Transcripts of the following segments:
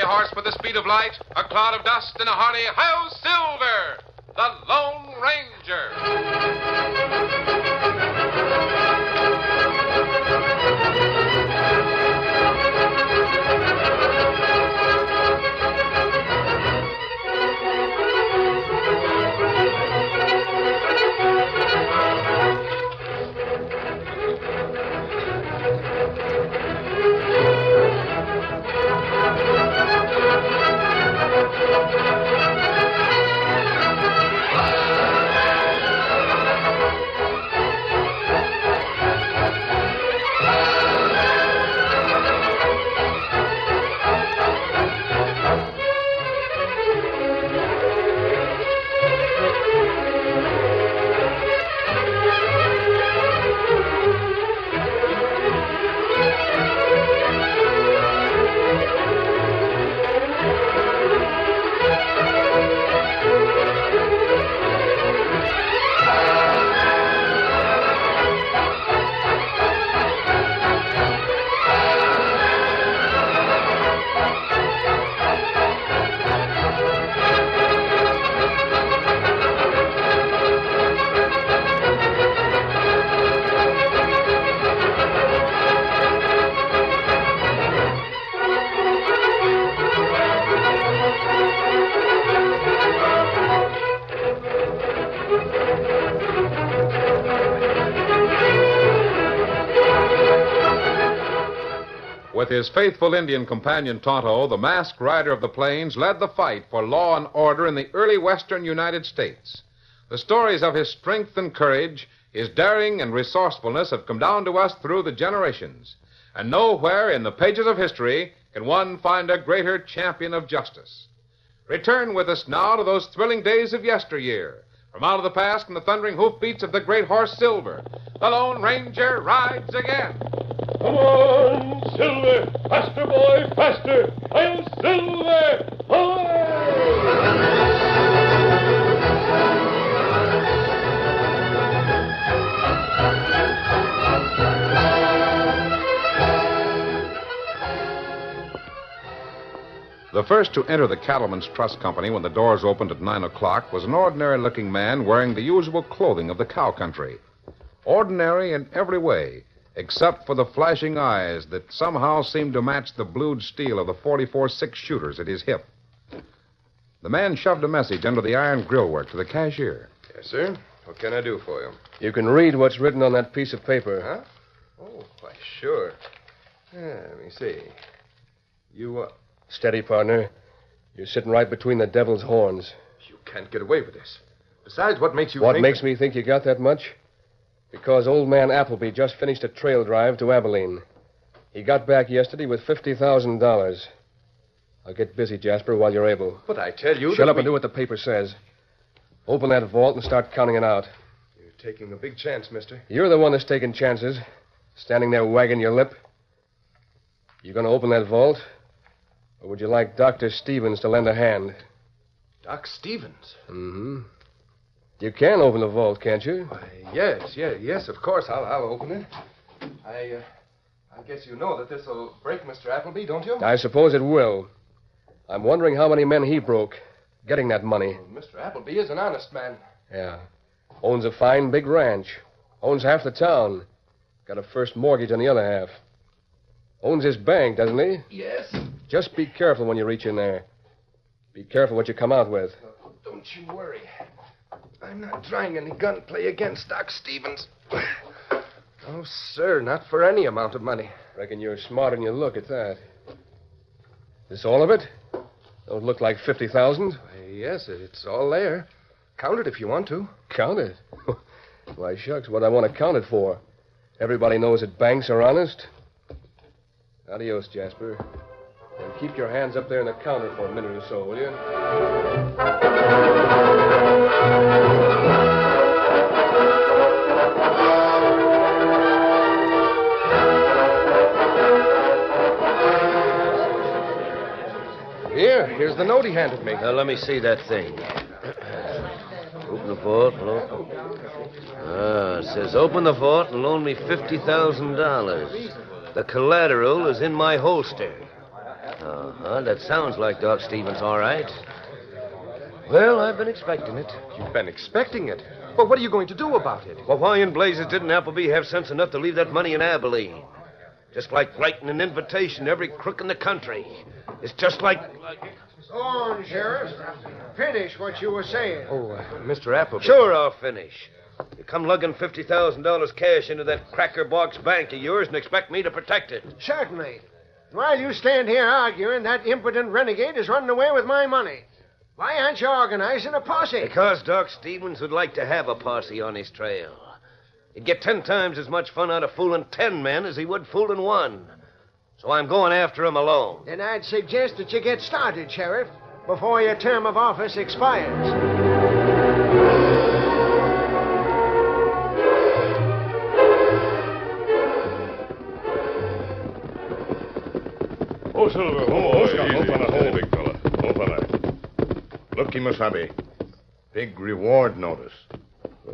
horse with the speed of light, a cloud of dust, and a hearty Hi-Yo Silver, the Lone With his faithful Indian companion Tonto, the masked rider of the plains led the fight for law and order in the early western United States. The stories of his strength and courage, his daring and resourcefulness have come down to us through the generations. And nowhere in the pages of history can one find a greater champion of justice. Return with us now to those thrilling days of yesteryear. From out of the past and the thundering hoofbeats of the great horse Silver, the Lone Ranger rides again. Come on, Silver! Faster, boy, faster! I'll Silver! The first to enter the Cattlemen's Trust Company when the doors opened at 9 o'clock was an ordinary-looking man wearing the usual clothing of the cow country. Ordinary in every way, except for the flashing eyes that somehow seemed to match the blued steel of the .44 six-shooters at his hip. The man shoved a message under the iron grillwork to the cashier. Yes, sir. What can I do for you? You can read what's written on that piece of paper. Huh? Oh, why, sure. Yeah, let me see. You, Steady, partner. You're sitting right between the devil's horns. You can't get away with this. Besides, what makes you What think... makes me think you got that much? Because old man Appleby just finished a trail drive to Abilene. He got back yesterday with $50,000. I'll get busy, Jasper, while you're able. But I tell you... Shut up and do what the paper says. Open that vault and start counting it out. You're taking a big chance, mister. You're the one that's taking chances. Standing there wagging your lip. You going to open that vault? Or would you like Dr. Stevens to lend a hand? Doc Stevens? Mm-hmm. You can open the vault, can't you? Why, yes, of course. I'll open it. I guess you know that this'll break Mr. Appleby, don't you? I suppose it will. I'm wondering how many men he broke getting that money. Well, Mr. Appleby is an honest man. Yeah. Owns a fine big ranch. Owns half the town. Got a first mortgage on the other half. Owns his bank, doesn't he? Yes. Just be careful when you reach in there. Be careful what you come out with. Oh, don't you worry. I'm not trying any gunplay against Doc Stevens. Oh, sir, not for any amount of money. Reckon you're smarter than you look at that. This all of it? Don't look like 50,000. Yes, it's all there. Count it if you want to. Count it? Why, shucks, what I want to count it for? Everybody knows that banks are honest. Adios, Jasper. And keep your hands up there on the counter for a minute or so, will you? Here's the note he handed me. Now, let me see that thing. Open the vault. Hello? It says open the vault and loan me $50,000. The collateral is in my holster. Uh-huh. That sounds like Doc Stevens, all right. Well, I've been expecting it. You've been expecting it. But what are you going to do about it? Well, why in blazes didn't Appleby have sense enough to leave that money in Abilene? Just like writing an invitation to every crook in the country. It's just like... Go on, Sheriff. Finish what you were saying. Oh, Mr. Appleby. Sure, I'll finish. You come lugging $50,000 cash into that cracker box bank of yours and expect me to protect it. Certainly. While you stand here arguing, that impotent renegade is running away with my money. Why aren't you organizing a posse? Because Doc Stevens would like to have a posse on his trail. He'd get 10 times as much fun out of fooling 10 men as he would fooling one. So I'm going after him alone. Then I'd suggest that you get started, Sheriff, before your term of office expires. Oh, Silver. Oh, easy, big fella. Oh, fella. Look, Kimasabi. Big reward notice.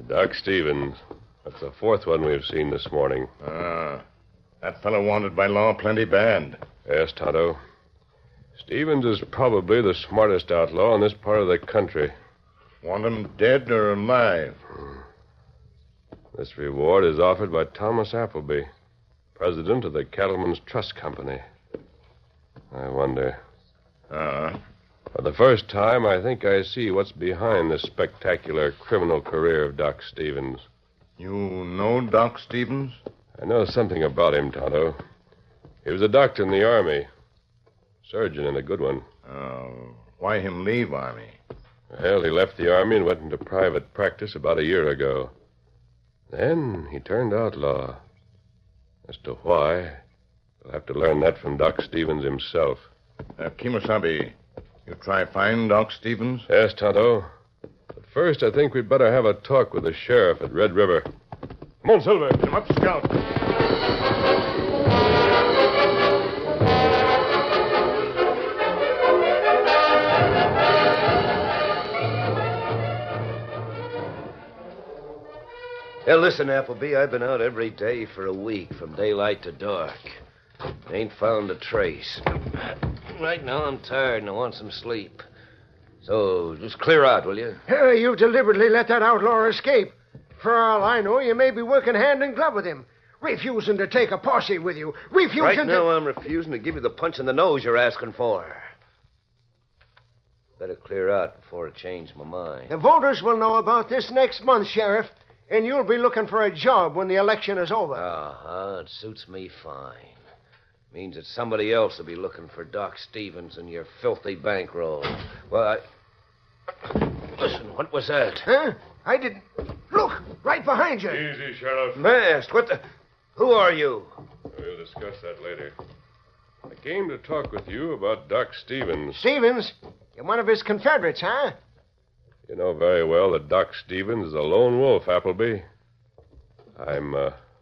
Doc Stevens. That's the 4th one we've seen this morning. That fellow wanted by law plenty bad. Yes, Tonto. Stevens is probably the smartest outlaw in this part of the country. Want him dead or alive? This reward is offered by Thomas Appleby, president of the Cattlemen's Trust Company. I wonder. For the first time, I think I see what's behind the spectacular criminal career of Doc Stevens. You know Doc Stevens? I know something about him, Tonto. He was a doctor in the Army. Surgeon and a good one. Why him leave Army? Well, he left the Army and went into private practice about a year ago. Then he turned outlaw. As to why, you'll have to learn that from Doc Stevens himself. Kimasabi, you try find Doc Stevens? Yes, Tonto. But first, I think we'd better have a talk with the sheriff at Red River. Come on, Silver. Come up, Scout. Hey, listen, Appleby, I've been out every day for a week, from daylight to dark. Ain't found a trace. Right now, I'm tired and I want some sleep. So, just clear out, will you? You deliberately let that outlaw escape. For all I know, you may be working hand in glove with him. Refusing to take a posse with you. Right now, I'm refusing to give you the punch in the nose you're asking for. Better clear out before I change my mind. The voters will know about this next month, Sheriff. And you'll be looking for a job when the election is over. Uh-huh. It suits me fine. Means that somebody else will be looking for Doc Stevens and your filthy bankroll. Well, Listen, what was that? Huh? I didn't... Look, right behind you. Easy, Sheriff. Masked, what the... Who are you? We'll discuss that later. I came to talk with you about Doc Stevens. Stevens? You're one of his Confederates, huh? You know very well that Doc Stevens is a lone wolf, Appleby. I'm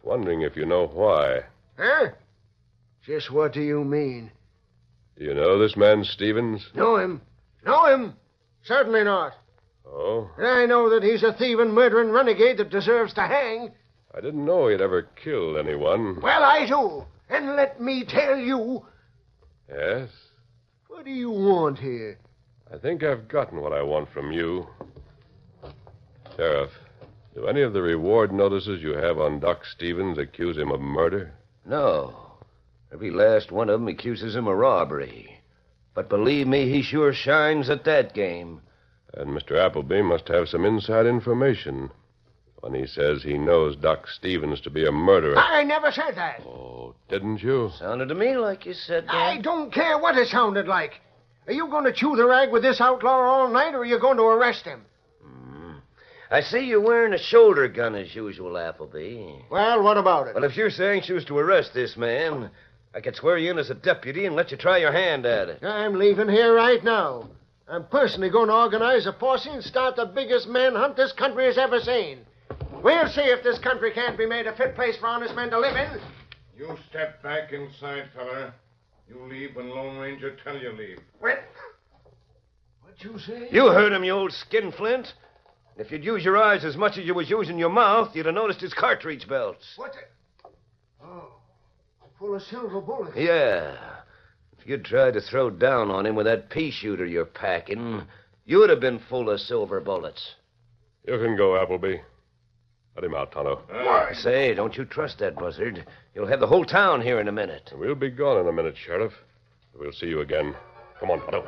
wondering if you know why. Huh? Just what do you mean? Do you know this man Stevens? Know him? Know him? Certainly not. Oh? And I know that he's a thieving, murdering renegade that deserves to hang. I didn't know he'd ever killed anyone. Well, I do. And let me tell you... Yes? What do you want here? I think I've gotten what I want from you. Sheriff, do any of the reward notices you have on Doc Stevens accuse him of murder? No. Every last one of them accuses him of robbery. But believe me, he sure shines at that game. And Mr. Appleby must have some inside information when he says he knows Doc Stevens to be a murderer. I never said that. Oh, didn't you? Sounded to me like you said that. I don't care what it sounded like. Are you going to chew the rag with this outlaw all night, or are you going to arrest him? I see you're wearing a shoulder gun as usual, Appleby. Well, what about it? Well, if you're so anxious to arrest this man, I could swear you in as a deputy and let you try your hand at it. I'm leaving here right now. I'm personally going to organize a posse and start the biggest manhunt this country has ever seen. We'll see if this country can't be made a fit place for honest men to live in. You step back inside, fella. You leave when Lone Ranger tell you leave. What'd you say? You heard him, you old skinflint. If you'd used your eyes as much as you was using your mouth, you'd have noticed his cartridge belts. What the... Oh, full of silver bullets. Yeah. If you'd tried to throw down on him with that pea shooter you're packing, you'd have been full of silver bullets. You can go, Appleby. Let him out, Tonto. Say, don't you trust that buzzard. You'll have the whole town here in a minute. We'll be gone in a minute, Sheriff. We'll see you again. Come on, Tonto.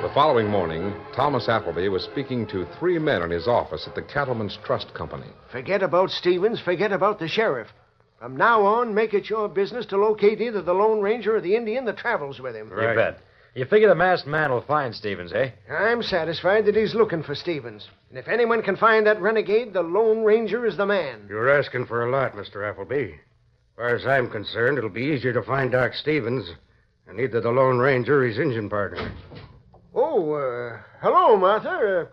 The following morning, Thomas Appleby was speaking to 3 men in his office at the Cattlemen's Trust Company. Forget about Stevens. Forget about the sheriff. From now on, make it your business to locate either the Lone Ranger or the Indian that travels with him. Right. You bet. You figure the masked man will find Stevens, eh? I'm satisfied that he's looking for Stevens. And if anyone can find that renegade, the Lone Ranger is the man. You're asking for a lot, Mr. Appleby. As far as I'm concerned, it'll be easier to find Doc Stevens than either the Lone Ranger or his engine partner. Oh, hello, Martha.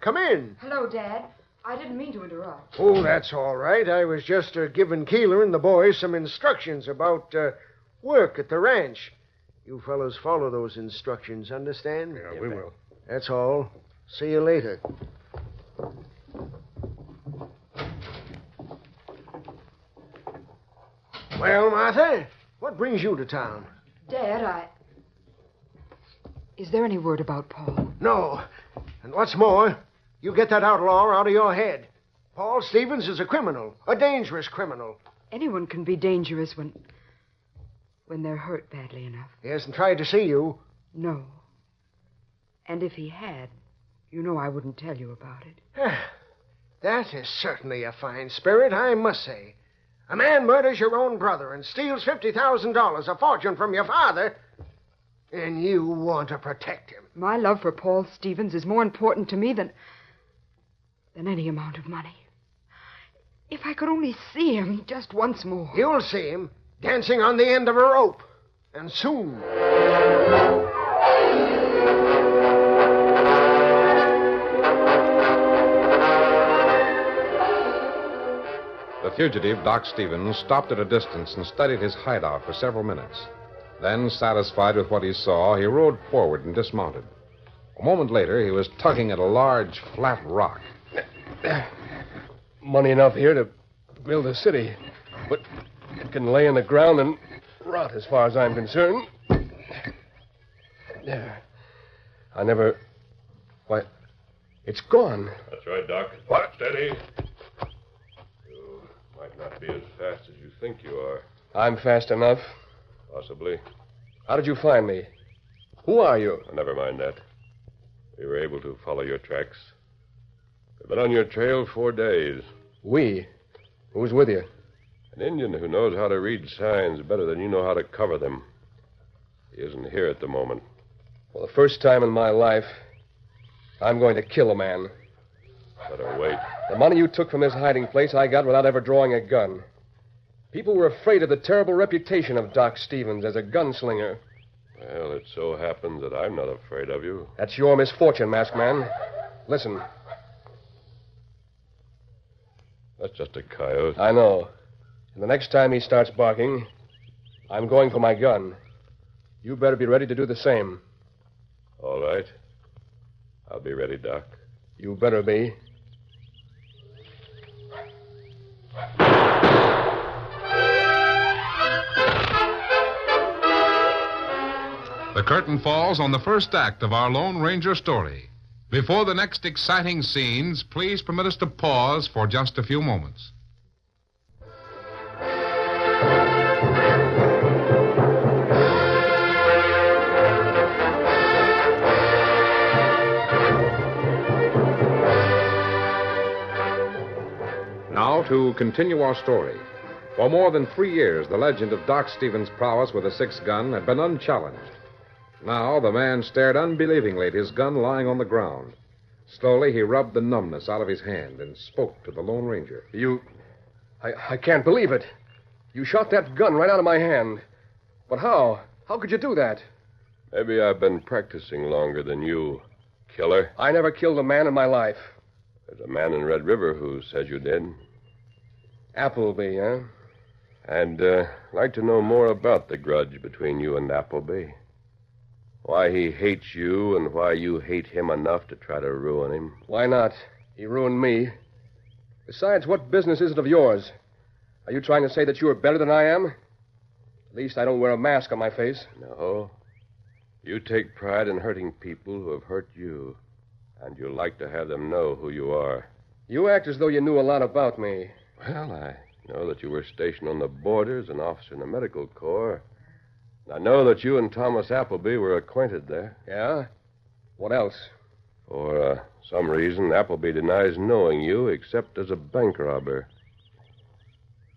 Come in. Hello, Dad. I didn't mean to interrupt. Oh, that's all right. I was just giving Keeler and the boys some instructions about work at the ranch. You fellows follow those instructions, understand? Yeah, we will. That's all. See you later. Well, Martha, what brings you to town? Dad, Is there any word about Paul? No. And what's more, you get that outlaw out of your head. Paul Stevens is a criminal, a dangerous criminal. Anyone can be dangerous when they're hurt badly enough. He hasn't tried to see you. No. And if he had, you know I wouldn't tell you about it. That is certainly a fine spirit, I must say. A man murders your own brother and steals $50,000, a fortune from your father, and you want to protect him. My love for Paul Stevens is more important to me than any amount of money. If I could only see him just once more. You'll see him dancing on the end of a rope, and soon. The fugitive, Doc Stevens, stopped at a distance and studied his hideout for several minutes. Then, satisfied with what he saw, he rode forward and dismounted. A moment later, he was tugging at a large, flat rock. Money enough here to build a city, but it can lay in the ground and rot as far as I'm concerned. There. Why, it's gone. That's right, Doc. What? Steady. You might not be as fast as you think you are. I'm fast enough. Possibly. How did you find me? Who are you? Never mind that. We were able to follow your tracks. We've been on your trail 4 days. We? Who's with you? An Indian who knows how to read signs better than you know how to cover them. He isn't here at the moment. For the first time in my life, I'm going to kill a man. Better wait. The money you took from this hiding place I got without ever drawing a gun. People were afraid of the terrible reputation of Doc Stevens as a gunslinger. Well, it so happens that I'm not afraid of you. That's your misfortune, masked man. Listen. That's just a coyote. I know. And the next time he starts barking, I'm going for my gun. You better be ready to do the same. All right. I'll be ready, Doc. You better be. The curtain falls on the first act of our Lone Ranger story. Before the next exciting scenes, please permit us to pause for just a few moments. Now to continue our story. For more than 3 years, the legend of Doc Stevens' prowess with a 6-gun had been unchallenged. Now the man stared unbelievingly at his gun lying on the ground. Slowly, he rubbed the numbness out of his hand and spoke to the Lone Ranger. I can't believe it. You shot that gun right out of my hand. But how? How could you do that? Maybe I've been practicing longer than you, killer. I never killed a man in my life. There's a man in Red River who says you did. Appleby, huh? And I'd like to know more about the grudge between you and Appleby. Why he hates you and why you hate him enough to try to ruin him. Why not? He ruined me. Besides, what business is it of yours? Are you trying to say that you are better than I am? At least I don't wear a mask on my face. No. You take pride in hurting people who have hurt you, and you like to have them know who you are. You act as though you knew a lot about me. Well, I know that you were stationed on the border as an officer in the medical corps. I know that you and Thomas Appleby were acquainted there. Yeah? What else? For some reason, Appleby denies knowing you except as a bank robber.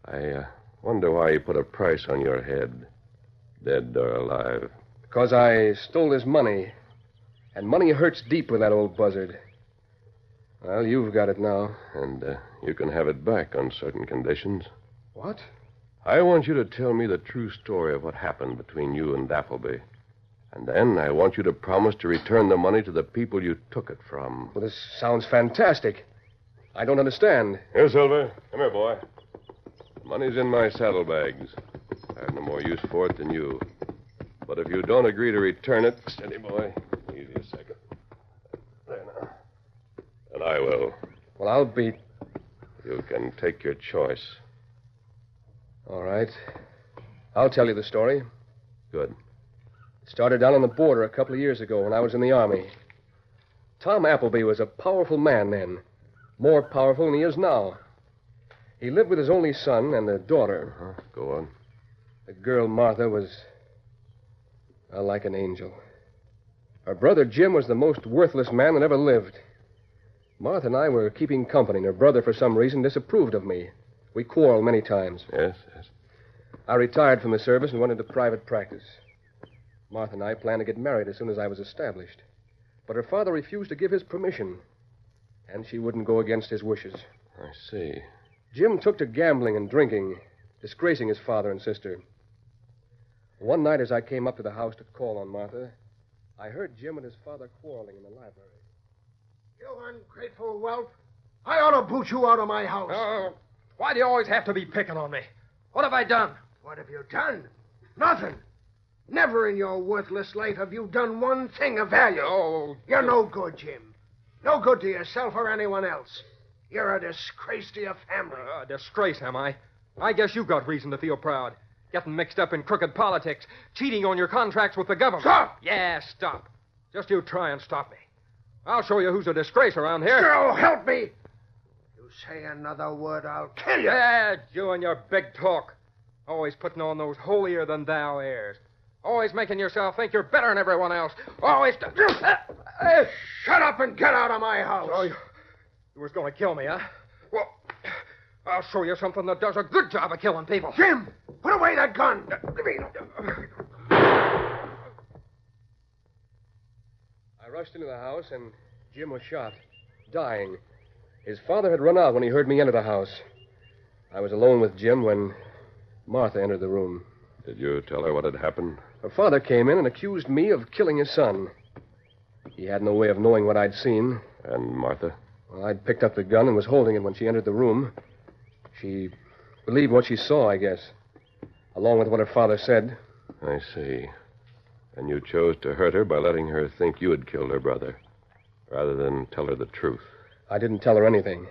I wonder why he put a price on your head, dead or alive. Because I stole his money. And money hurts deep with that old buzzard. Well, you've got it now. And you can have it back on certain conditions. What? I want you to tell me the true story of what happened between you and Appleby. And then I want you to promise to return the money to the people you took it from. Well, this sounds fantastic. I don't understand. Here, Silver. Come here, boy. The money's in my saddlebags. I have no more use for it than you. But if you don't agree to return it... Steady, boy. Easy a second. There now. And I will. Well, I'll be... You can take your choice. All right. I'll tell you the story. Good. It started down on the border a couple of years ago when I was in the Army. Tom Appleby was a powerful man then. More powerful than he is now. He lived with his only son and a daughter. Go on. The girl, Martha, was... like an angel. Her brother, Jim, was the most worthless man that ever lived. Martha and I were keeping company, and her brother, for some reason, disapproved of me. We quarreled many times. Yes. I retired from the service and went into private practice. Martha and I planned to get married as soon as I was established. But her father refused to give his permission. And she wouldn't go against his wishes. I see. Jim took to gambling and drinking, disgracing his father and sister. One night as I came up to the house to call on Martha, I heard Jim and his father quarreling in the library. You ungrateful whelp. I ought to boot you out of my house. Oh, why do you always have to be picking on me? What have I done? What have you done? Nothing. Never in your worthless life have you done one thing of value. Oh, you're no good, Jim. No good to yourself or anyone else. You're a disgrace to your family. A disgrace, am I? I guess you've got reason to feel proud. Getting mixed up in crooked politics, cheating on your contracts with the government. Stop! Yeah, stop. Just you try and stop me. I'll show you who's a disgrace around here. Girl, help me! You say another word, I'll kill you. Yeah, you and your big talk. Always putting on those holier-than-thou airs. Always making yourself think you're better than everyone else. Always... Shut up and get out of my house. Oh, you was going to kill me, huh? Well, I'll show you something that does a good job of killing people. Jim, put away that gun. I rushed into the house, and Jim was shot, dying. His father had run out when he heard me enter the house. I was alone with Jim when Martha entered the room. Did you tell her what had happened? Her father came in and accused me of killing his son. He had no way of knowing what I'd seen. And Martha? Well, I'd picked up the gun and was holding it when she entered the room. She believed what she saw, I guess, along with what her father said. I see. And you chose to hurt her by letting her think you had killed her brother, rather than tell her the truth. I didn't tell her anything.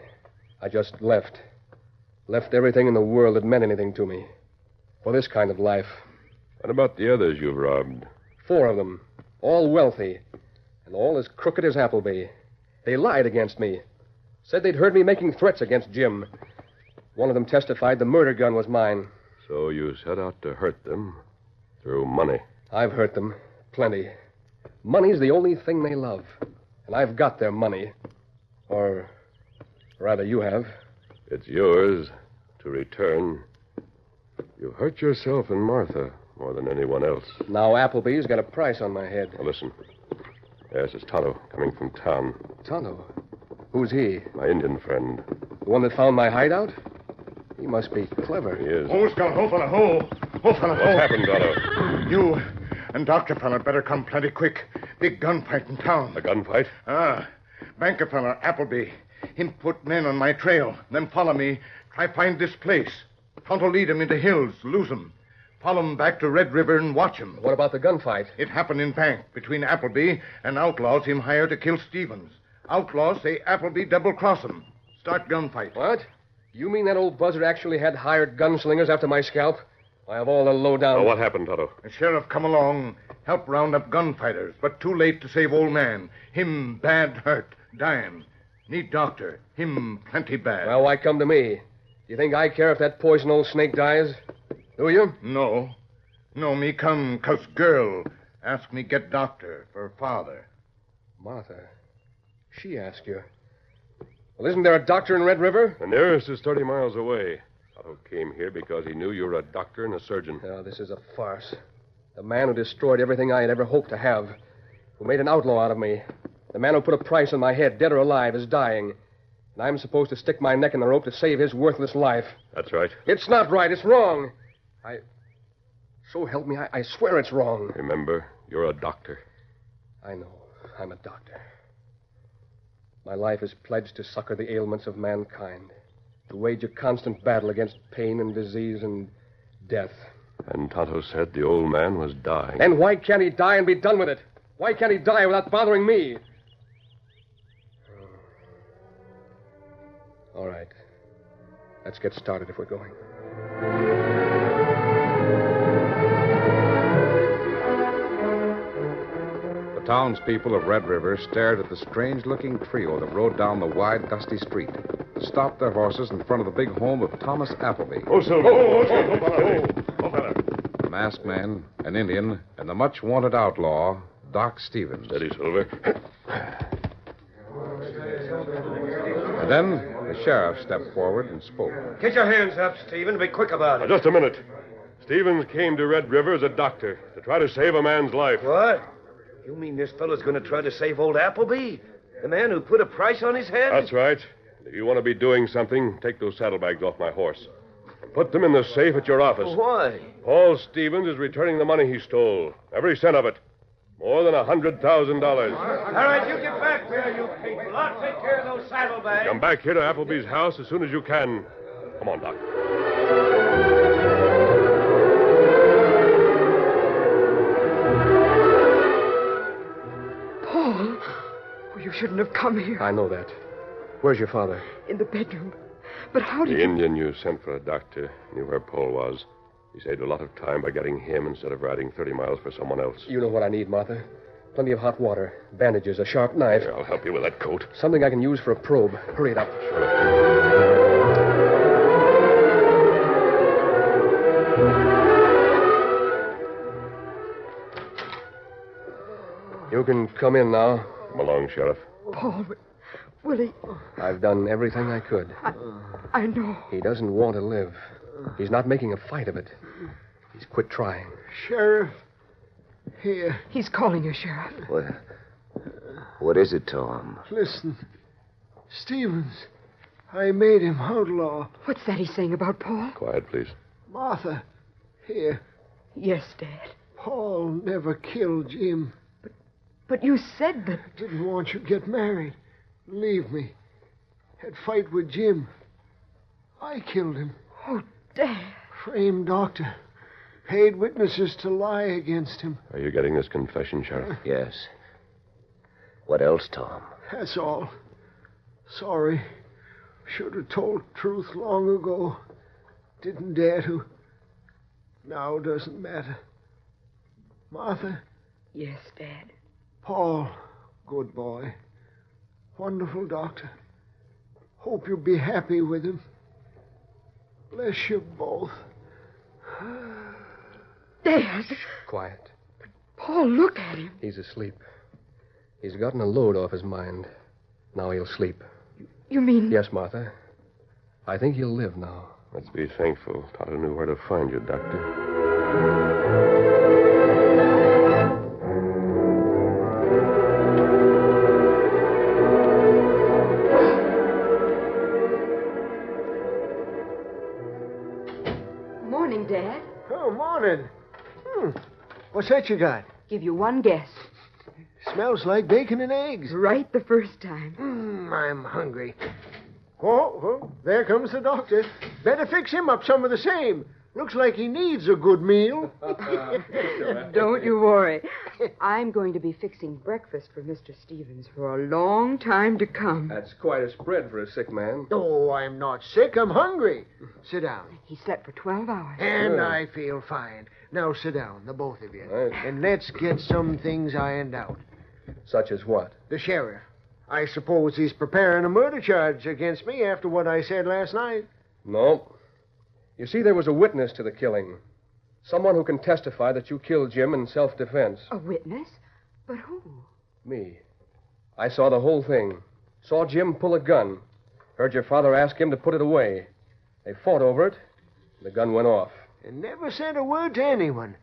I just left. Left everything in the world that meant anything to me. For this kind of life. What about the others you've robbed? 4 of them. All wealthy. And all as crooked as Appleby. They lied against me. Said they'd heard me making threats against Jim. One of them testified the murder gun was mine. So you set out to hurt them through money. I've hurt them. Plenty. Money's the only thing they love. And I've got their money. Or rather, you have. It's yours to return. You hurt yourself and Martha more than anyone else. Now Appleby's got a price on my head. Now listen. Yes, it's Tonto coming from town. Tonto? Who's he? My Indian friend. The one that found my hideout? He must be clever. He is. Oh, Scout, ho, fella, ho. Ho, fella, ho. What happened, Tonto? You and Dr. Fella better come plenty quick. Big gunfight in town. A gunfight? Banker fella, Appleby. Him put men on my trail. Then follow me. Try find this place. Tonto lead him into hills. Lose him. Follow him back to Red River and watch him. What about the gunfight? It happened in bank between Appleby and outlaws him hired to kill Stevens. Outlaws say Appleby double-cross him. Start gunfight. What? You mean that old buzzard actually had hired gunslingers after my scalp? I have all the lowdown. Well, what happened, Tonto? The sheriff come along, help round up gunfighters, but too late to save old man. Him bad hurt, dying. Need doctor. Him plenty bad. Well, why come to me? Do you think I care if that poison old snake dies? Do you? No. No, me come 'cause girl ask me get doctor for father. Martha. She asked you. Well, isn't there a doctor in Red River? The nearest is 30 miles away. Tonto came here because he knew you were a doctor and a surgeon. Oh, this is a farce. The man who destroyed everything I had ever hoped to have, who made an outlaw out of me, the man who put a price on my head, dead or alive, is dying. And I'm supposed to stick my neck in the rope to save his worthless life. That's right. It's not right. It's wrong. So help me, I swear it's wrong. Remember, you're a doctor. I know. I'm a doctor. My life is pledged to succor the ailments of mankind, to wage a constant battle against pain and disease and death. And Tonto said the old man was dying. And why can't he die and be done with it? Why can't he die without bothering me? All right. Let's get started if we're going. The townspeople of Red River stared at the strange-looking trio that rode down the wide, dusty street, stopped their horses in front of the big home of Thomas Appleby. Oh, Silver. The masked man, an Indian, and the much-wanted outlaw, Doc Stevens. Steady, Silver. And then the sheriff stepped forward and spoke. Get your hands up, Stephen. Be quick about it. Just a minute. Stevens came to Red River as a doctor to try to save a man's life. What? You mean this fellow's going to try to save old Appleby? The man who put a price on his head? That's right. If you want to be doing something, take those saddlebags off my horse. And put them in the safe at your office. Why? Paul Stevens is returning the money he stole. Every cent of it. More than $100,000. All right, you get back there, you people. I'll take care of those saddlebags. Come back here to Appleby's house as soon as you can. Come on, Doc. Paul. Oh, you shouldn't have come here. I know that. Where's your father? In the bedroom. But how did The you... Indian you sent for a doctor knew where Paul was. He saved a lot of time by getting him instead of riding 30 miles for someone else. You know what I need, Martha. Plenty of hot water, bandages, a sharp knife. Here, I'll help you with that coat. Something I can use for a probe. Hurry it up. You can come in now. Come along, Sheriff. Paul, will he... I've done everything I could. I know. He doesn't want to live. He's not making a fight of it. He's quit trying. Sheriff, here. He's calling you, Sheriff. What is it, Tom? Listen. Stevens, I made him outlaw. What's that he's saying about Paul? Quiet, please. Martha, here. Yes, Dad. Paul never killed Jim. But you said that... Didn't want you to get married. Leave me. Had fight with Jim. I killed him. Oh, Dad. Framed doctor. Paid witnesses to lie against him. Are you getting this confession, Sheriff? Yes. What else, Tom? That's all. Sorry. Should have told truth long ago. Didn't dare to. Now doesn't matter. Martha? Yes, Dad. Paul, good boy. Wonderful doctor. Hope you'll be happy with him. Bless you both. Dad. Quiet. Paul, look at him. He's asleep. He's gotten a load off his mind. Now he'll sleep. You mean... Yes, Martha. I think he'll live now. Let's be thankful Tonto knew where to find you, Doctor. Morning, Dad. Oh, morning. What's that you got? Give you one guess. Smells like bacon and eggs. Right the first time. I'm hungry. Oh, there comes the doctor. Better fix him up some of the same. Looks like he needs a good meal. Don't you worry. I'm going to be fixing breakfast for Mr. Stevens for a long time to come. That's quite a spread for a sick man. Oh, I'm not sick. I'm hungry. Sit down. He slept for 12 hours. And I feel fine. Now sit down, the both of you. Right. And let's get some things ironed out. Such as what? The sheriff. I suppose he's preparing a murder charge against me after what I said last night. No. You see, there was a witness to the killing. Someone who can testify that you killed Jim in self-defense. A witness? But who? Me. I saw the whole thing. Saw Jim pull a gun. Heard your father ask him to put it away. They fought over it. The gun went off. And never said a word to anyone.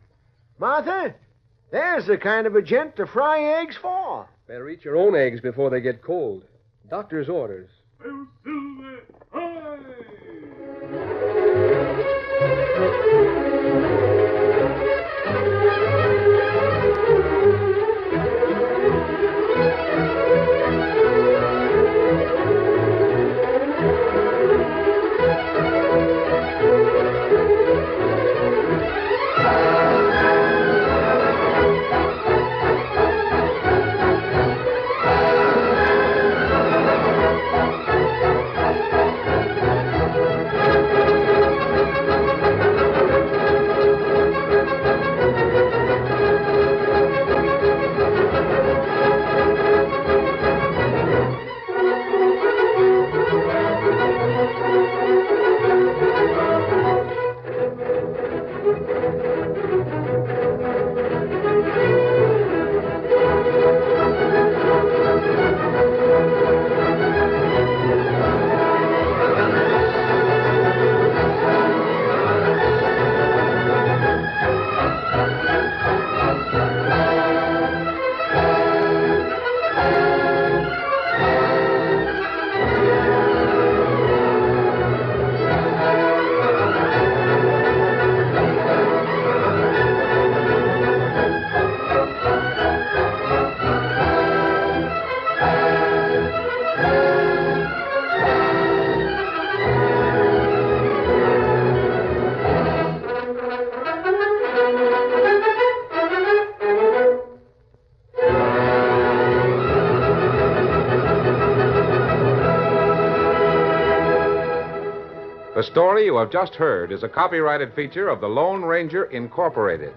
Martha, there's the kind of a gent to fry eggs for. Better eat your own eggs before they get cold. Doctor's orders. The story you have just heard is a copyrighted feature of the Lone Ranger Incorporated.